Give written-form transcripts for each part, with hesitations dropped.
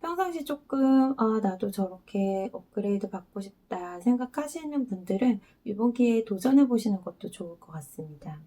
평상시 조금 나도 저렇게 업그레이드 받고 싶다 생각하시는 분들은 이번 기회에 도전해 보시는 것도 좋을 것 같습니다.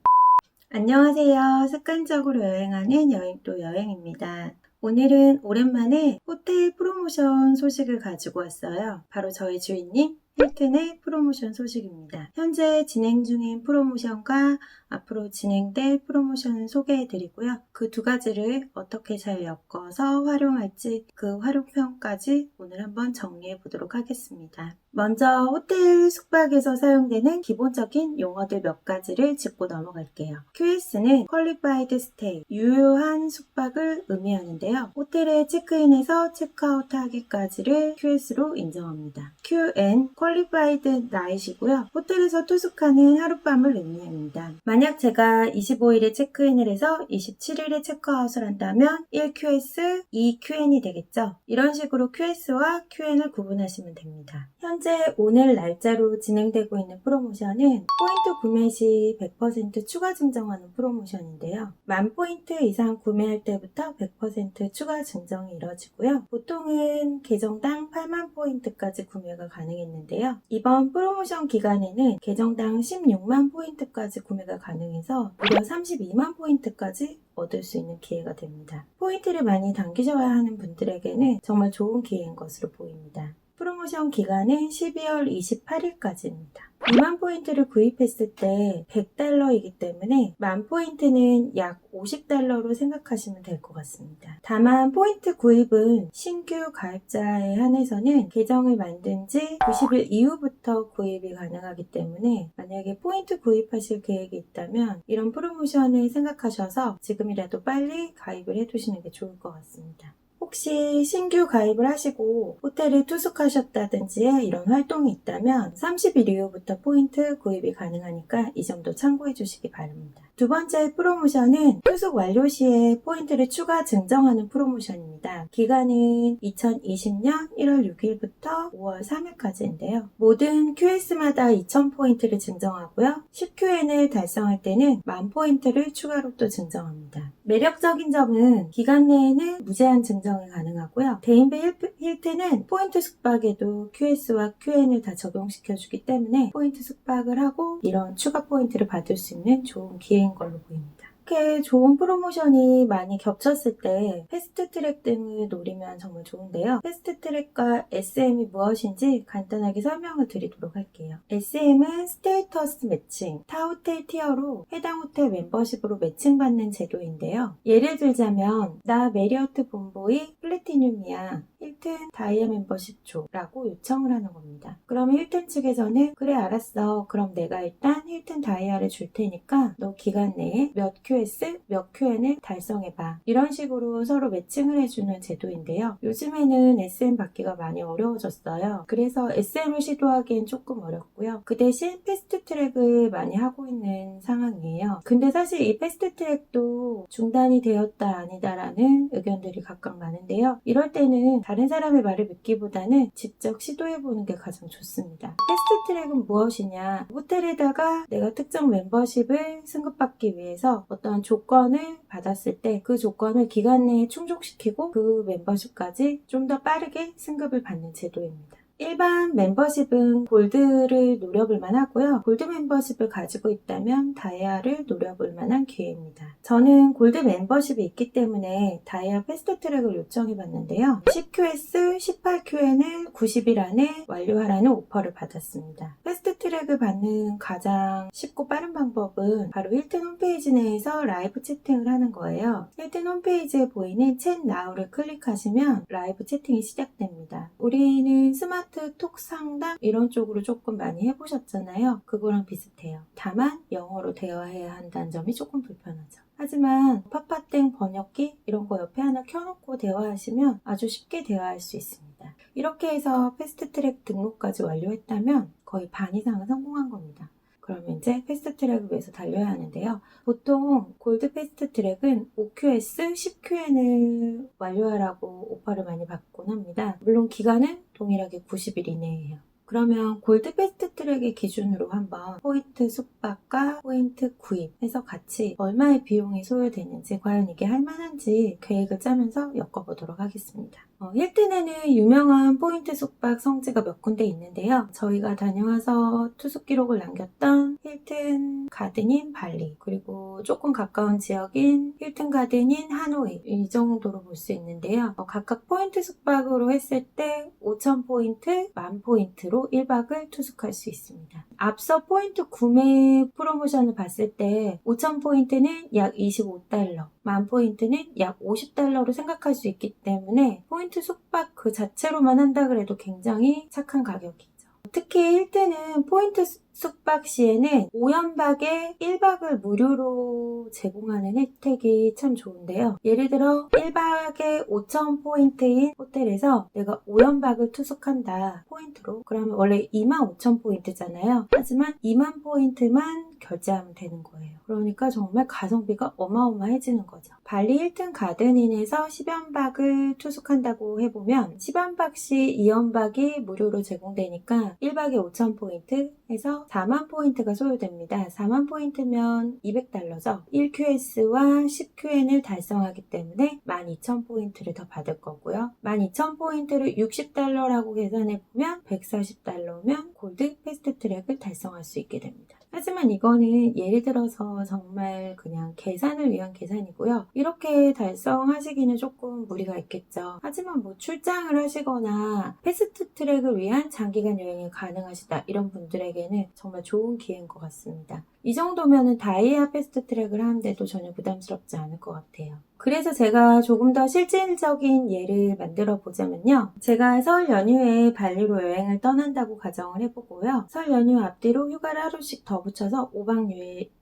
안녕하세요. 습관적으로 여행하는 여행도 여행입니다. 오늘은 오랜만에 호텔 프로모션 소식을 가지고 왔어요. 바로 저희 주인님 힐튼의 프로모션 소식입니다. 현재 진행 중인 프로모션과 앞으로 진행될 프로모션을 소개해 드리고요. 그 두 가지를 어떻게 잘 엮어서 활용할지 그 활용평까지 오늘 한번 정리해 보도록 하겠습니다. 먼저 호텔 숙박에서 사용되는 기본적인 용어들 몇 가지를 짚고 넘어갈게요. QS는 Qualified Stay, 유효한 숙박을 의미하는데요. 호텔에 체크인해서 체크아웃 하기까지를 QS로 인정합니다. QN, Qualified Night이고요. 호텔에서 투숙하는 하룻밤을 의미합니다. 만약 제가 25일에 체크인을 해서 27일에 체크아웃을 한다면 1QS, 2QN이 되겠죠. 이런 식으로 QS와 QN을 구분하시면 됩니다. 현재 오늘 날짜로 진행되고 있는 프로모션은 포인트 구매 시 100% 추가 증정하는 프로모션인데요. 10,000포인트 이상 구매할 때부터 100% 추가 증정이 이뤄지고요. 보통은 계정당 80,000포인트까지 구매가 가능했는데요. 이번 프로모션 기간에는 계정당 160,000 포인트까지 구매가 가능해서 무려 320,000 포인트까지 얻을 수 있는 기회가 됩니다. 포인트를 많이 당기셔야 하는 분들에게는 정말 좋은 기회인 것으로 보입니다. 프로모션 기간은 12월 28일까지입니다. 2만 포인트를 구입했을 때 100달러이기 때문에 10,000포인트는 약 50달러로 생각하시면 될 것 같습니다. 다만 포인트 구입은 신규 가입자에 한해서는 계정을 만든 지 90일 이후부터 구입이 가능하기 때문에 만약에 포인트 구입하실 계획이 있다면 이런 프로모션을 생각하셔서 지금이라도 빨리 가입을 해두시는 게 좋을 것 같습니다. 혹시 신규 가입을 하시고 호텔을 투숙하셨다든지 이런 활동이 있다면 30일 이후부터 포인트 구입이 가능하니까 이 점도 참고해 주시기 바랍니다. 두 번째 프로모션은 투숙 완료 시에 포인트를 추가 증정하는 프로모션입니다. 기간은 2020년 1월 6일부터 5월 3일까지인데요. 모든 QS마다 2,000포인트를 증정하고요. 10QN을 달성할 때는 10,000포인트를 추가로 또 증정합니다. 매력적인 점은 기간 내에는 무제한 증정이 가능하고요. 대인배 힐튼은 포인트 숙박에도 QS와 QN을 다 적용시켜주기 때문에 포인트 숙박을 하고 이런 추가 포인트를 받을 수 있는 좋은 기회인 걸로 보입니다. 이렇게 좋은 프로모션이 많이 겹쳤을 때 패스트트랙 등을 노리면 정말 좋은데요. 패스트트랙과 SM이 무엇인지 간단하게 설명을 드리도록 할게요. SM은 스테이터스 매칭, 타 호텔 티어로 해당 호텔 멤버십으로 매칭받는 제도인데요. 예를 들자면 나 메리어트 본보이 플래티늄이야. 힐튼 다이아 멤버십 줘 라고 요청을 하는 겁니다. 그러면 힐튼 측에서는 그래 알았어. 그럼 내가 일단 힐튼 다이아를 줄 테니까 너 기간 내에 몇 QS, 몇 QN을 달성해봐. 이런 식으로 서로 매칭을 해주는 제도인데요. 요즘에는 SM 받기가 많이 어려워졌어요. 그래서 SM을 시도하기엔 조금 어렵고요. 그 대신 패스트트랙을 많이 하고 있는 상황이에요. 근데 사실 이 패스트트랙도 중단이 되었다 아니다라는 의견들이 각각 많은데요. 이럴 때는 다른 사람의 말을 믿기보다는 직접 시도해보는 게 가장 좋습니다. 패스트트랙은 무엇이냐? 호텔에다가 내가 특정 멤버십을 승급받기 위해서 어떤 조건을 받았을 때 그 조건을 기간 내에 충족시키고 그 멤버십까지 좀 더 빠르게 승급을 받는 제도입니다. 일반 멤버십은 골드를 노려볼 만하고요. 골드 멤버십을 가지고 있다면 다이아를 노려볼 만한 기회입니다. 저는 골드 멤버십이 있기 때문에 다이아 패스트트랙을 요청해 봤는데요. 10QS, 18QN을 90일 안에 완료하라는 오퍼를 받았습니다. 패스트트랙을 받는 가장 쉽고 빠른 방법은 바로 힐튼 홈페이지 내에서 라이브 채팅을 하는 거예요. 힐튼 홈페이지에 보이는 챗 나우를 클릭하시면 라이브 채팅이 시작됩니다. 우리는 스마트 톡 상담 이런 쪽으로 조금 많이 해보셨잖아요. 그거랑 비슷해요. 다만 영어로 대화해야 한다는 점이 조금 불편하죠. 하지만 파파땡 번역기 이런 거 옆에 하나 켜놓고 대화하시면 아주 쉽게 대화할 수 있습니다. 이렇게 해서 패스트트랙 등록까지 완료했다면 거의 반 이상은 성공한 겁니다. 그러면 이제 패스트트랙을 위해서 달려야 하는데요. 보통 골드 패스트트랙은 5QS, 10QN을 완료하라고 오퍼를 많이 받곤 합니다. 물론 기간은 동일하게 90일 이내예요. 그러면 골드 패스트트랙의 기준으로 한번 포인트 숙박과 포인트 구입해서 같이 얼마의 비용이 소요되는지 과연 이게 할만한지 계획을 짜면서 엮어보도록 하겠습니다. 힐튼에는 유명한 포인트 숙박 성지가 몇 군데 있는데요. 저희가 다녀와서 투숙 기록을 남겼던 힐튼 가든인 발리, 그리고 조금 가까운 지역인 힐튼 가든인 하노이, 이 정도로 볼 수 있는데요. 각각 포인트 숙박으로 했을 때 5,000포인트, 10,000포인트로 1박을 투숙할 수 있습니다. 앞서 포인트 구매 프로모션을 봤을 때 5,000포인트는 약 25달러, 10,000포인트는 약 50달러로 생각할 수 있기 때문에 포인트 숙박 그 자체로만 한다 그래도 굉장히 착한 가격이죠. 특히 힐튼은 포인트 숙박 시에는 5연박에 1박을 무료로 제공하는 혜택이 참 좋은데요. 예를 들어 1박에 5,000포인트인 호텔에서 내가 5연박을 투숙한다 포인트로, 그러면 원래 25,000포인트잖아요. 하지만 20,000포인트만 결제하면 되는 거예요. 그러니까 정말 가성비가 어마어마해지는 거죠. 발리 힐튼 가든인에서 10연박을 투숙한다고 해보면 10연박 시 2연박이 무료로 제공되니까 1박에 5,000포인트 해서 40,000포인트가 소요됩니다. 40,000포인트면 200달러죠. 1QS와 10QN을 달성하기 때문에 12,000포인트를 더 받을 거고요. 12,000포인트를 60달러라고 계산해보면 140달러면 골드 패스트 트랙을 달성할 수 있게 됩니다. 하지만 이거는 예를 들어서 정말 그냥 계산을 위한 계산이고요. 이렇게 달성하시기는 조금 무리가 있겠죠. 하지만 뭐 출장을 하시거나 패스트 트랙을 위한 장기간 여행이 가능하시다 이런 분들에게는 정말 좋은 기회인 것 같습니다. 이 정도면은 다이아 패스트 트랙을 하는데도 전혀 부담스럽지 않을 것 같아요. 그래서 제가 조금 더 실질적인 예를 만들어 보자면요. 제가 설 연휴에 발리로 여행을 떠난다고 가정을 해보고요. 설 연휴 앞뒤로 휴가를 하루씩 더 붙여서 5박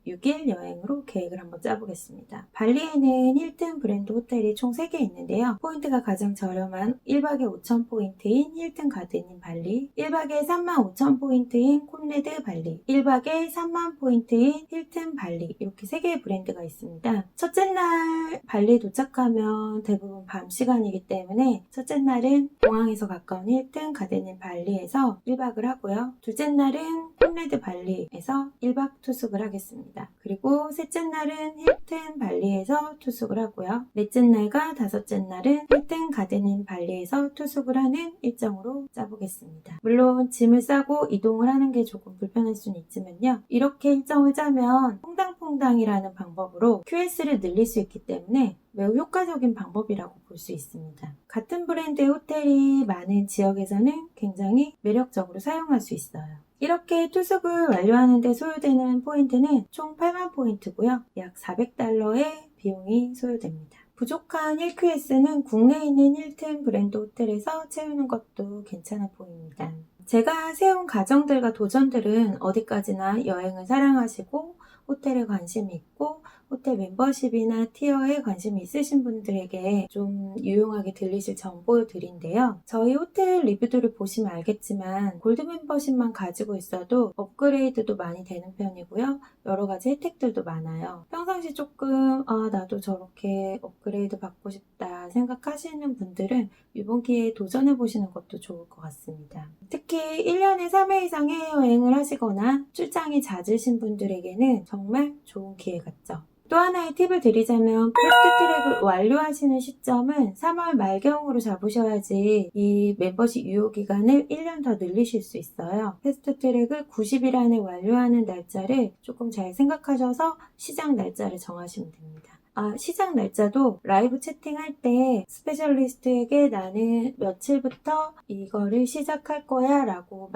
6일 여행으로 계획을 한번 짜보겠습니다. 발리에는 힐튼 브랜드 호텔이 총 3개 있는데요. 포인트가 가장 저렴한 1박에 5,000포인트인 힐튼 가든인 발리, 1박에 35,000포인트인 콘레드 발리, 1박에 30,000포인트인 힐튼 발리, 이렇게 3개의 브랜드가 있습니다. 첫째 날 발리 도착하면 대부분 밤 시간이기 때문에 첫째 날은 공항에서 가까운 힐튼 가든인 발리에서 1박을 하고요. 둘째 날은 콘레드 발리에서 1박 투숙을 하겠습니다. 그리고 셋째 날은 힐튼 발리에서 투숙을 하고요. 넷째 날과 다섯째 날은 힐튼 가든인 발리에서 투숙을 하는 일정으로 짜보겠습니다. 물론 짐을 싸고 이동을 하는 게 조금 불편할 수는 있지만요. 이렇게 일정을 짜면 퐁당퐁당이라는 방법으로 QS를 늘릴 수 있기 때문에 매우 효과적인 방법이라고 볼 수 있습니다. 같은 브랜드의 호텔이 많은 지역에서는 굉장히 매력적으로 사용할 수 있어요. 이렇게 투숙을 완료하는 데 소요되는 포인트는 총 80,000포인트고요. 약 400달러의 비용이 소요됩니다. 부족한 1QS는 국내에 있는 힐튼 브랜드 호텔에서 채우는 것도 괜찮아 보입니다. 제가 세운 가정들과 도전들은 어디까지나 여행을 사랑하시고 호텔에 관심이 있고 호텔 멤버십이나 티어에 관심이 있으신 분들에게 좀 유용하게 들리실 정보들인데요. 저희 호텔 리뷰들을 보시면 알겠지만 골드 멤버십만 가지고 있어도 업그레이드도 많이 되는 편이고요. 여러 가지 혜택들도 많아요. 평상시 조금 나도 저렇게 업그레이드 받고 싶다 생각하시는 분들은 이번 기회에 도전해보시는 것도 좋을 것 같습니다. 특히 1년에 3회 이상 해외여행을 하시거나 출장이 잦으신 분들에게는 정말 좋은 기회 같죠. 또 하나의 팁을 드리자면 패스트 트랙을 완료하시는 시점은 3월 말경으로 잡으셔야지 이 멤버십 유효기간을 1년 더 늘리실 수 있어요. 패스트 트랙을 90일 안에 완료하는 날짜를 조금 잘 생각하셔서 시작 날짜를 정하시면 됩니다. 시작 날짜도 라이브 채팅할 때 스페셜리스트에게 나는 며칠부터 이거를 시작할 거야 라고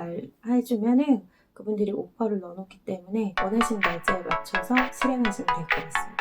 말해주면은 그분들이 오퍼를 넣어놓기 때문에 원하시는 날짜에 맞춰서 실행하시면 될 것 같습니다.